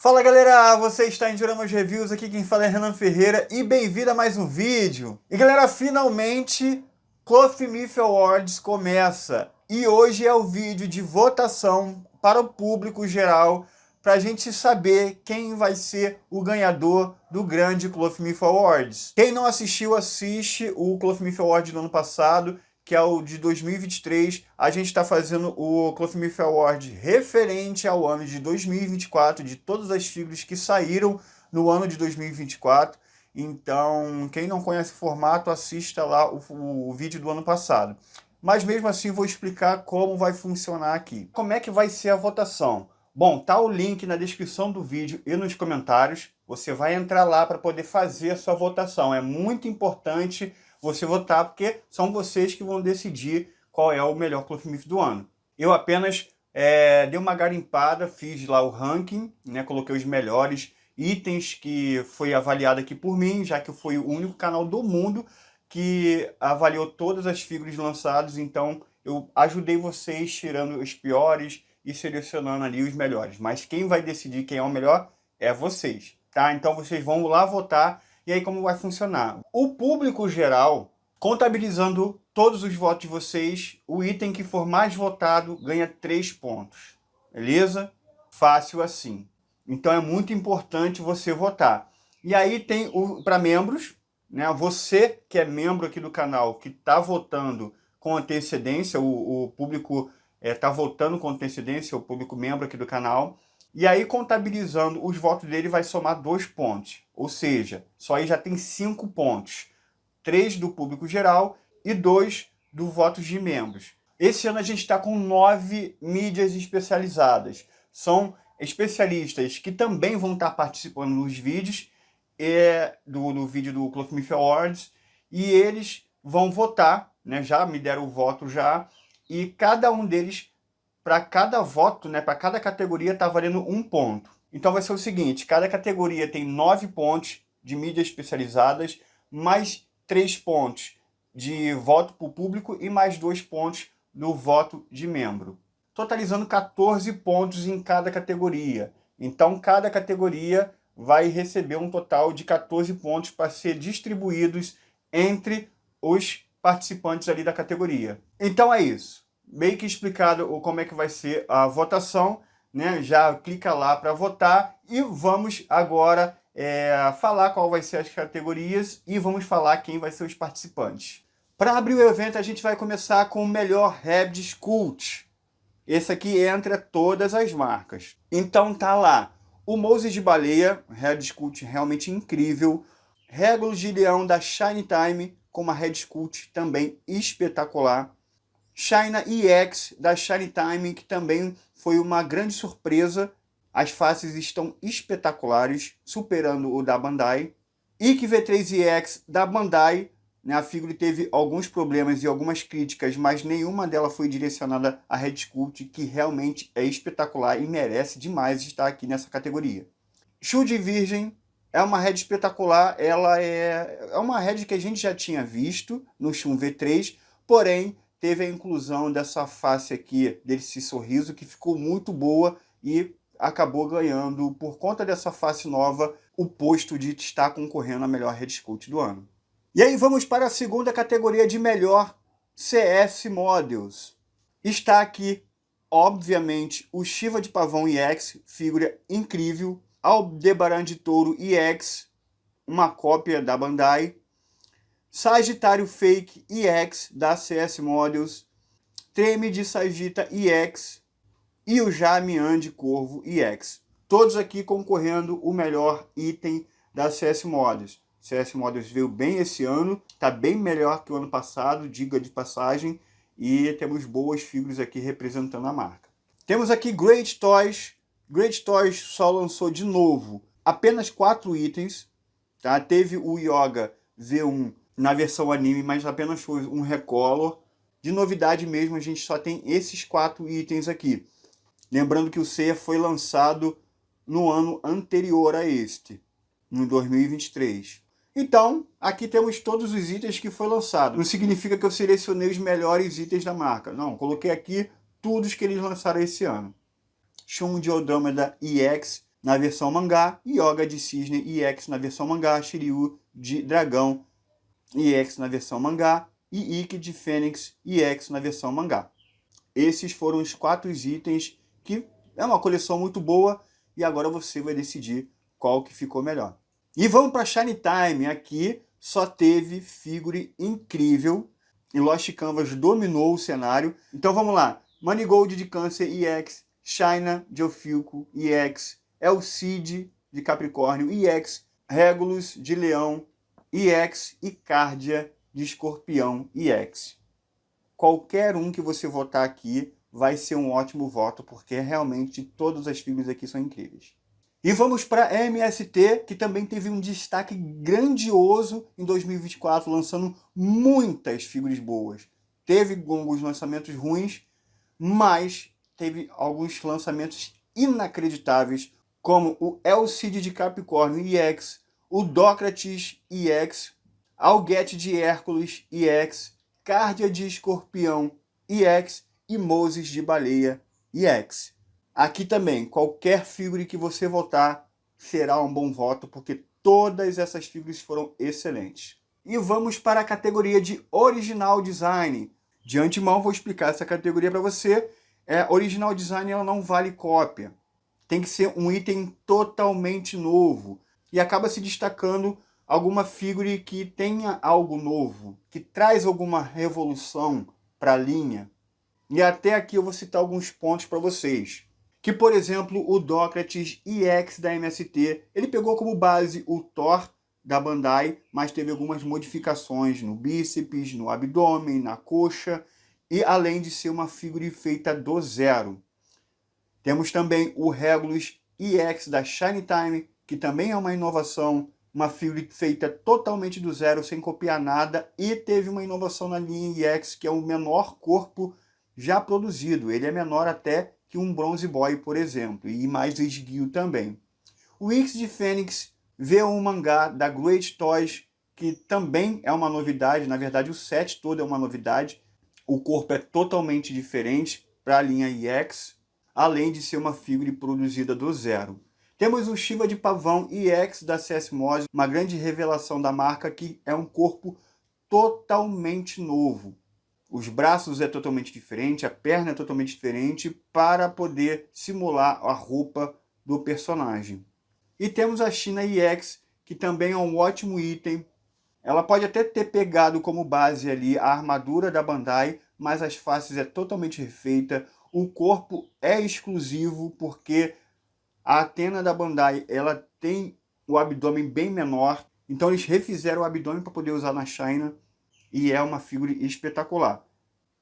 Fala galera, você está em Dioramas Reviews, aqui quem fala é Renan Ferreira e bem-vindo a mais um vídeo. E galera, finalmente Cloth Myth Awards começa e hoje é o vídeo de votação para o público geral para a gente saber quem vai ser o ganhador do grande Cloth Myth Awards. Quem não assistiu, assiste o Cloth Myth Awards do ano passado, que é o de 2023, a gente está fazendo o Cloth Myth Award referente ao ano de 2024, de todas as figuras que saíram no ano de 2024. Então, quem não conhece o formato, assista lá o vídeo do ano passado. Mas mesmo assim, vou explicar como vai funcionar aqui. Como é que vai ser a votação? Bom, tá o link na descrição do vídeo e nos comentários. Você vai entrar lá para poder fazer a sua votação. É muito importante você votar, porque são vocês que vão decidir qual é o melhor Cloth Myth do ano. Eu apenas dei uma garimpada, fiz lá o ranking, né, coloquei os melhores itens que foi avaliado aqui por mim, já que foi o único canal do mundo que avaliou todas as figuras lançadas, então eu ajudei vocês tirando os piores e selecionando ali os melhores. Mas quem vai decidir quem é o melhor é vocês, tá? Então vocês vão lá votar. E aí como vai funcionar? O público geral, contabilizando todos os votos de vocês, o item que for mais votado ganha 3 pontos. Beleza? Fácil assim. Então é muito importante você votar. E aí tem para membros, né? Você que é membro aqui do canal, que está votando com antecedência, o público está votando com antecedência, o público membro aqui do canal. E aí, contabilizando os votos dele, vai somar 2 pontos. Ou seja, só aí já tem 5 pontos. 3 do público geral e 2 do votos de membros. Esse ano a gente está com 9 mídias especializadas. São especialistas que também vão estar participando nos vídeos, do vídeo do Cloth Myth Awards. E eles vão votar, né? Já me deram o voto já. E cada um deles, para cada voto, né, para cada categoria, está valendo 1 ponto. Então vai ser o seguinte, cada categoria tem 9 pontos de mídias especializadas, mais 3 pontos de voto para o público e mais 2 pontos do voto de membro. Totalizando 14 pontos em cada categoria. Então cada categoria vai receber um total de 14 pontos para ser distribuídos entre os participantes ali da categoria. Então é isso. Meio que explicado como é que vai ser a votação, né? Já clica lá para votar e vamos agora falar qual vai ser as categorias e vamos falar quem vai ser os participantes. Para abrir o evento, a gente vai começar com o melhor Rabbids Cult. Esse aqui entra todas as marcas. Então tá lá o Moses de Baleia, Rabbids Cult realmente incrível. Regulus de Leão da Shiny Time, com uma Rabbids Cult também espetacular. China EX da Shiny Time, que também foi uma grande surpresa. As faces estão espetaculares, superando o da Bandai. IK V3 EX da Bandai, né, a figura teve alguns problemas e algumas críticas, mas nenhuma delas foi direcionada a Red Cult, que realmente é espetacular e merece demais estar aqui nessa categoria. Shield Virgem é uma Red espetacular, ela é uma Red que a gente já tinha visto no Shun V3, porém teve a inclusão dessa face aqui, desse sorriso, que ficou muito boa e acabou ganhando, por conta dessa face nova, o posto de estar concorrendo a melhor Red Cult do ano. E aí vamos para a segunda categoria de melhor CS Models. Está aqui, obviamente, o Shiva de Pavão EX, figura incrível. Aldebaran de Touro EX, uma cópia da Bandai. Sagitário Fake EX da CS Models, Treme de Sagita EX e o Jamian de Corvo EX. Todos aqui concorrendo o melhor item da CS Models. CS Models veio bem esse ano, está bem melhor que o ano passado, diga de passagem, e temos boas figuras aqui representando a marca. Temos aqui Great Toys. Great Toys só lançou de novo apenas 4 itens. Tá? Teve o Yoga V1 na versão anime, mas apenas foi um recolor. De novidade mesmo, a gente só tem esses 4 itens aqui. Lembrando que o Seiya foi lançado no ano anterior a este, no 2023. Então, aqui temos todos os itens que foi lançado. Não significa que eu selecionei os melhores itens da marca. Não, coloquei aqui todos que eles lançaram esse ano. Shun de Andrômeda EX, na versão mangá, Yoga de Cisne EX na versão mangá, Shiryu de Dragão EX na versão mangá e Ikki de Fênix EX na versão mangá. Esses foram os 4 itens que é uma coleção muito boa e agora você vai decidir qual que ficou melhor. E vamos para Shiny Time. Aqui só teve figure incrível e Lost Canvas dominou o cenário. Então vamos lá. Manigold de Câncer EX, China de Ophiuco EX, Elcid de Capricórnio EX, Regulus de Leão EX e Cardia de Escorpião EX. Qualquer um que você votar aqui vai ser um ótimo voto, porque realmente todas as figuras aqui são incríveis. E vamos para MST, que também teve um destaque grandioso em 2024, lançando muitas figuras boas. Teve alguns lançamentos ruins, mas teve alguns lançamentos inacreditáveis, como o Elcid de Capricórnio EX, o Dócrates EX, Alguete de Hércules EX, Cardia de Escorpião EX e Moses de Baleia EX. Aqui também, qualquer figura que você votar será um bom voto, porque todas essas figuras foram excelentes. E vamos para a categoria de Original Design. De antemão, vou explicar essa categoria para você. Original Design ela não vale cópia. Tem que ser um item totalmente novo. E acaba se destacando alguma figura que tenha algo novo, que traz alguma revolução para a linha. E até aqui eu vou citar alguns pontos para vocês. Que, por exemplo, o Dócrates EX da MST, ele pegou como base o Thor da Bandai, mas teve algumas modificações no bíceps, no abdômen, na coxa, e além de ser uma figura feita do zero. Temos também o Regulus EX da Shiny Time, que também é uma inovação, uma figura feita totalmente do zero, sem copiar nada, e teve uma inovação na linha EX, que é o menor corpo já produzido. Ele é menor até que um Bronze Boy, por exemplo, e mais esguio também. O X de Fênix vê um mangá da Great Toys, que também é uma novidade, na verdade o set todo é uma novidade. O corpo é totalmente diferente para a linha EX, além de ser uma figura produzida do zero. Temos o Shiva de Pavão EX da CS Mose, uma grande revelação da marca, que é um corpo totalmente novo. Os braços é totalmente diferente, a perna é totalmente diferente para poder simular a roupa do personagem. E temos a China EX, que também é um ótimo item. Ela pode até ter pegado como base ali a armadura da Bandai, mas as faces é totalmente refeita. O corpo é exclusivo porque a Athena da Bandai ela tem o abdômen bem menor. Então eles refizeram o abdômen para poder usar na China. E é uma figura espetacular.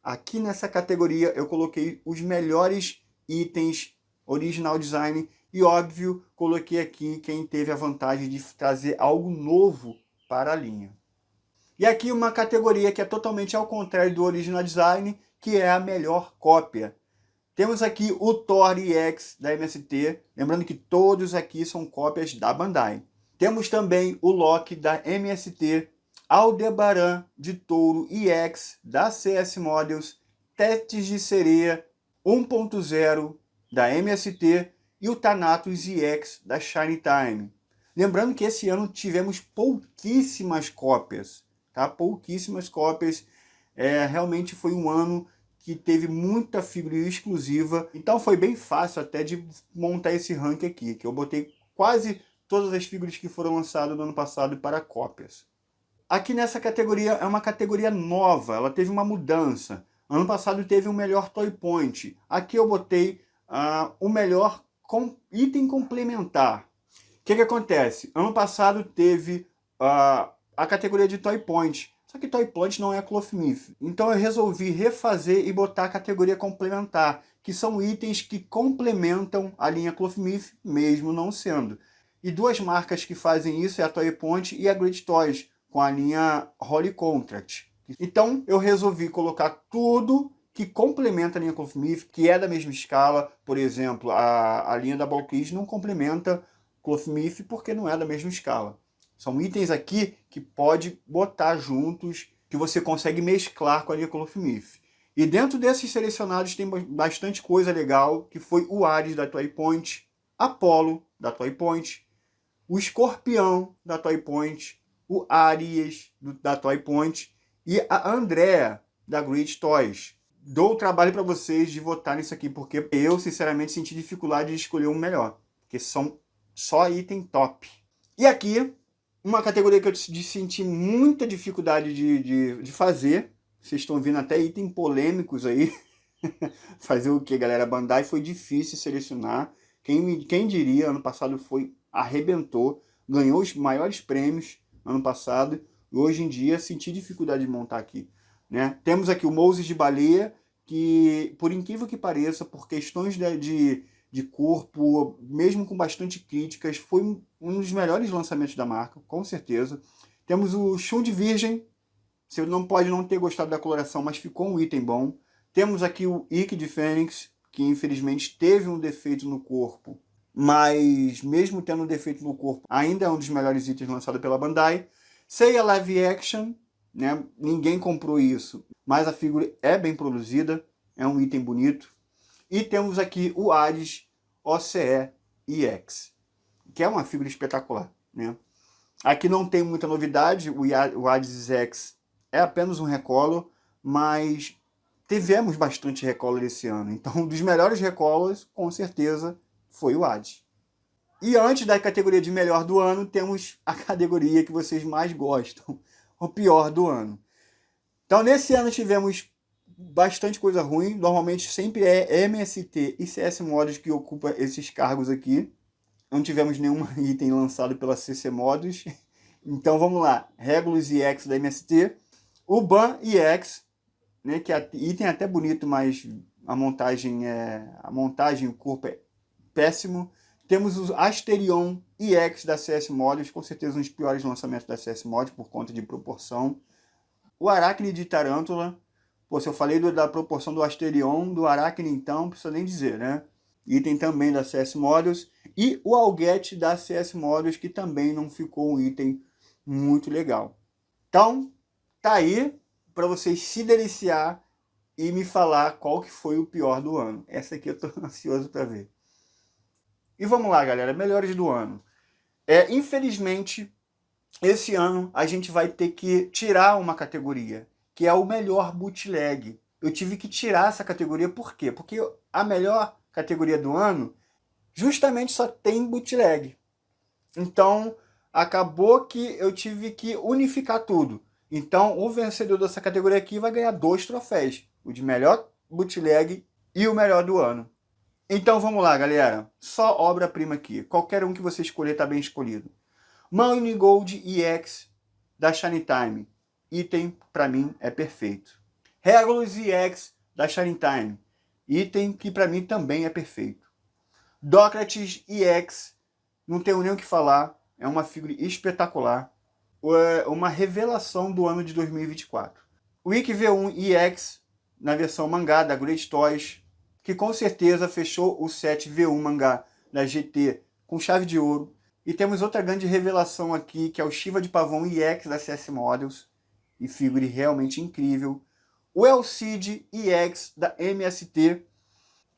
Aqui nessa categoria eu coloquei os melhores itens original design e, óbvio, coloquei aqui quem teve a vantagem de trazer algo novo para a linha. E aqui uma categoria que é totalmente ao contrário do original design, que é a melhor cópia. Temos aqui o Thor EX da MST, lembrando que todos aqui são cópias da Bandai. Temos também o Loki da MST, Aldebaran de Touro EX da CS Models, Tétis de Sereia 1.0 da MST e o Thanatos EX da Shiny Time. Lembrando que esse ano tivemos pouquíssimas cópias, tá? Pouquíssimas cópias. Realmente foi um ano que teve muita figura exclusiva, então foi bem fácil até de montar esse ranking aqui, que eu botei quase todas as figuras que foram lançadas no ano passado para cópias. Aqui nessa categoria é uma categoria nova, ela teve uma mudança. Ano passado teve o melhor Toy Point. Aqui eu botei o melhor item complementar. O que acontece? Ano passado teve a categoria de Toy Point. Só que Toy Point não é Cloth Myth. Então eu resolvi refazer e botar a categoria complementar, que são itens que complementam a linha Cloth Myth, mesmo não sendo. E duas marcas que fazem isso é a Toy Point e a Great Toys, com a linha Holy Contract. Então eu resolvi colocar tudo que complementa a linha Cloth Myth, que é da mesma escala. Por exemplo, a linha da Balkis não complementa Cloth Myth porque não é da mesma escala. São itens aqui que pode botar juntos, que você consegue mesclar com a linha Cloth Myth. E dentro desses selecionados tem bastante coisa legal, que foi o Ares da Toy Point, Apollo, da Toy Point, o Escorpião, da Toy Point, o Aries, da Toy Point, e a Andrea, da Great Toys. Dou o trabalho para vocês de votar nisso aqui, porque eu, sinceramente, senti dificuldade de escolher um melhor, porque são só item top. E aqui, uma categoria que eu senti muita dificuldade de fazer. Vocês estão vendo até item polêmicos aí. Fazer o que, galera? Bandai foi difícil selecionar. Quem diria, ano passado arrebentou, ganhou os maiores prêmios ano passado, e hoje em dia senti dificuldade de montar aqui. Né? Temos aqui o Moses de Baleia, que, por incrível que pareça, por questões de corpo, mesmo com bastante críticas, foi um dos melhores lançamentos da marca, com certeza. Temos o Shun de Virgem, você não pode não ter gostado da coloração, mas ficou um item bom. Temos aqui o Ikki de Fênix, que infelizmente teve um defeito no corpo, mas mesmo tendo um defeito no corpo, ainda é um dos melhores itens lançado pela Bandai. Seiya Live Action, né? Ninguém comprou isso, mas a figura é bem produzida, é um item bonito. E temos aqui o Hades OCE EX, que é uma figura espetacular. Né? Aqui não tem muita novidade, o Hades EX é apenas um recolor, mas tivemos bastante recolor esse ano. Então, um dos melhores recolors, com certeza, foi o Hades. E antes da categoria de melhor do ano, temos a categoria que vocês mais gostam, o pior do ano. Então, nesse ano tivemos bastante coisa ruim. Normalmente sempre é MST e CS Mods que ocupa esses cargos aqui. Não tivemos nenhum item lançado pela CC Mods. Então vamos lá. Regulus EX da MST. O Ban EX, né, que é item até bonito, mas a montagem, o corpo é péssimo. Temos o Asterion EX da CS Mods, com certeza um dos piores lançamentos da CS Mods por conta de proporção. O Aracne de Tarântula. Pô, se eu falei da proporção do Asterion, do Aracne, então, não precisa nem dizer, né? Item também da CS Models. E o Alget da CS Models, que também não ficou um item muito legal. Então, tá aí para vocês se deliciar e me falar qual que foi o pior do ano. Essa aqui eu tô ansioso para ver. E vamos lá, galera. Melhores do ano. Infelizmente, esse ano a gente vai ter que tirar uma categoria, que é o melhor bootleg. Eu tive que tirar essa categoria, por quê? Porque a melhor categoria do ano justamente só tem bootleg. Então, acabou que eu tive que unificar tudo. Então, o vencedor dessa categoria aqui vai ganhar 2 troféus. O de melhor bootleg e o melhor do ano. Então, vamos lá, galera. Só obra-prima aqui. Qualquer um que você escolher está bem escolhido. Money Gold EX da Shiny Time. Item, para mim, é perfeito. Regulus EX da Shiny Time. Item que para mim também é perfeito. Docrates EX, não tenho nem o que falar. É uma figura espetacular. Uma revelação do ano de 2024. O Ikki V1 EX, na versão mangá da Great Toys, que com certeza fechou o set V1 mangá da GT com chave de ouro. E temos outra grande revelação aqui, que é o Shiva de Pavão EX da CS Models. E figure realmente incrível. O Elcid EX da MST.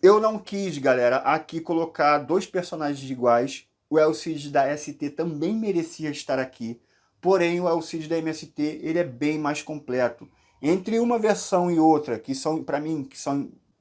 Eu não quis, galera, aqui colocar 2 personagens iguais. O Elcid da ST também merecia estar aqui. Porém, o Elcid da MST ele é bem mais completo. Entre uma versão e outra, que são, para mim,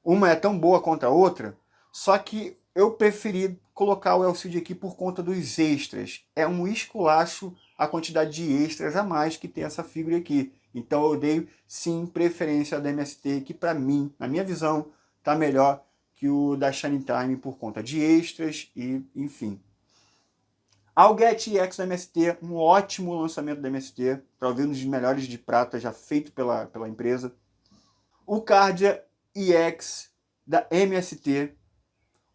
uma é tão boa quanto a outra, só que eu preferi colocar o Elcid aqui por conta dos extras. É um esculacho a quantidade de extras a mais que tem essa figura aqui. Então eu dei, sim, preferência da MST, que para mim, na minha visão, tá melhor que o da Shiny Time por conta de extras e, enfim. Alget EX da MST, um ótimo lançamento da MST, talvez um dos melhores de prata já feito pela empresa. O Cardia EX da MST.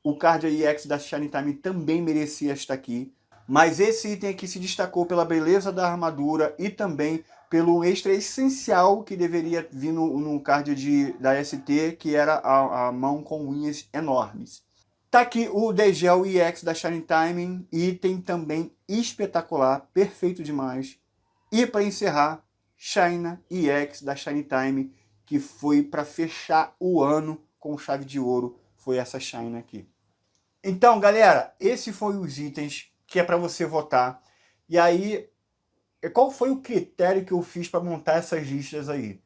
O Cardia EX da Shiny Time também merecia estar aqui. Mas esse item aqui se destacou pela beleza da armadura e também pelo extra essencial que deveria vir no card da ST, que era a mão com unhas enormes. Tá aqui o Degel EX da Shiny Time, item também espetacular, perfeito demais. E para encerrar, China EX da Shiny Time, que foi para fechar o ano com chave de ouro, foi essa China aqui. Então, galera, esse foi os itens que é para você votar. E aí, qual foi o critério que eu fiz para montar essas listas aí?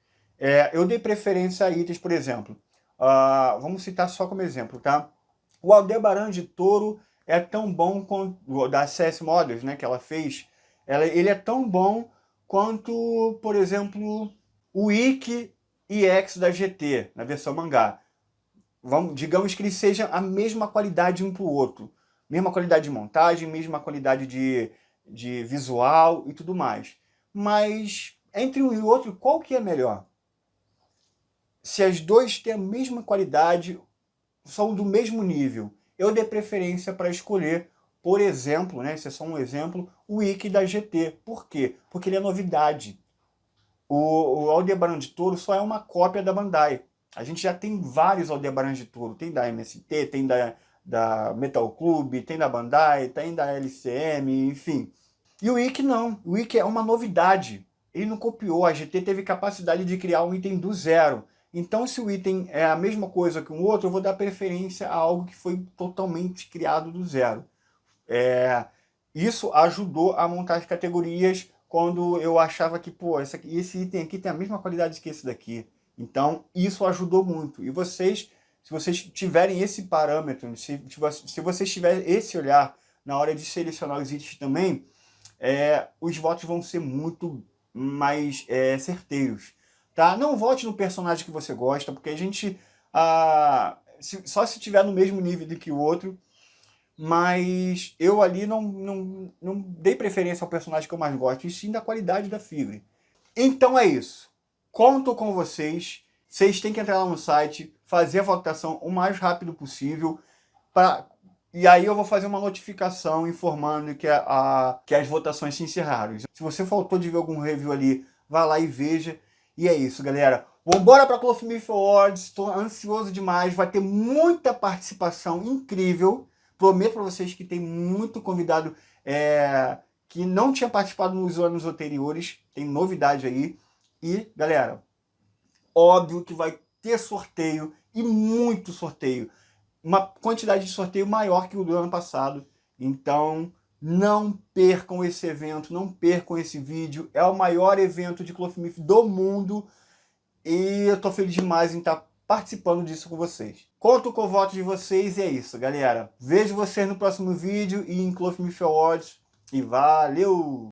Eu dei preferência a itens, por exemplo, vamos citar só como exemplo, tá? O Aldebaran de Touro é tão bom quanto da CS Models, né, que ela fez. Ele é tão bom quanto, por exemplo, o Ikki EX da GT, na versão mangá. Digamos que ele seja a mesma qualidade um para o outro. Mesma qualidade de montagem, mesma qualidade de visual e tudo mais. Mas, entre um e o outro, qual que é melhor? Se as duas têm a mesma qualidade, são do mesmo nível, eu dei preferência para escolher, por exemplo, né, esse é só um exemplo, o Ikki da GT. Por quê? Porque ele é novidade. O Aldebaran de Touro só é uma cópia da Bandai. A gente já tem vários Aldebaran de Touro. Tem da MST, tem da Metal Club, tem da Bandai, tem da LCM, enfim. E o Ikki não. O Ikki é uma novidade. Ele não copiou. A GT teve capacidade de criar um item do zero. Então, se o item é a mesma coisa que um outro, eu vou dar preferência a algo que foi totalmente criado do zero. Isso ajudou a montar as categorias quando eu achava que, pô, esse item aqui tem a mesma qualidade que esse daqui. Então, isso ajudou muito. E vocês, se vocês tiverem esse parâmetro, se vocês tiverem esse olhar na hora de selecionar os itens também, os votos vão ser muito mais certeiros. Tá? Não vote no personagem que você gosta, porque a gente... só se tiver no mesmo nível do que o outro, mas eu ali não dei preferência ao personagem que eu mais gosto, e sim da qualidade da figure. Então é isso. Conto com vocês. Vocês têm que entrar lá no site, fazer a votação o mais rápido possível, e aí eu vou fazer uma notificação informando que as votações se encerraram. Se você faltou de ver algum review ali, vá lá e veja. E é isso, galera. Vambora para Clothmith Awards. Estou ansioso demais. Vai ter muita participação incrível. Prometo para vocês que tem muito convidado que não tinha participado nos anos anteriores. Tem novidade aí. E, galera, óbvio que vai ter sorteio e muito sorteio. Uma quantidade de sorteio maior que o do ano passado. Então, não percam esse evento, não percam esse vídeo. É o maior evento de Clothmith do mundo. E eu tô feliz demais em estar participando disso com vocês. Conto com o voto de vocês e é isso, galera. Vejo vocês no próximo vídeo e em Clothmith Awards. E valeu!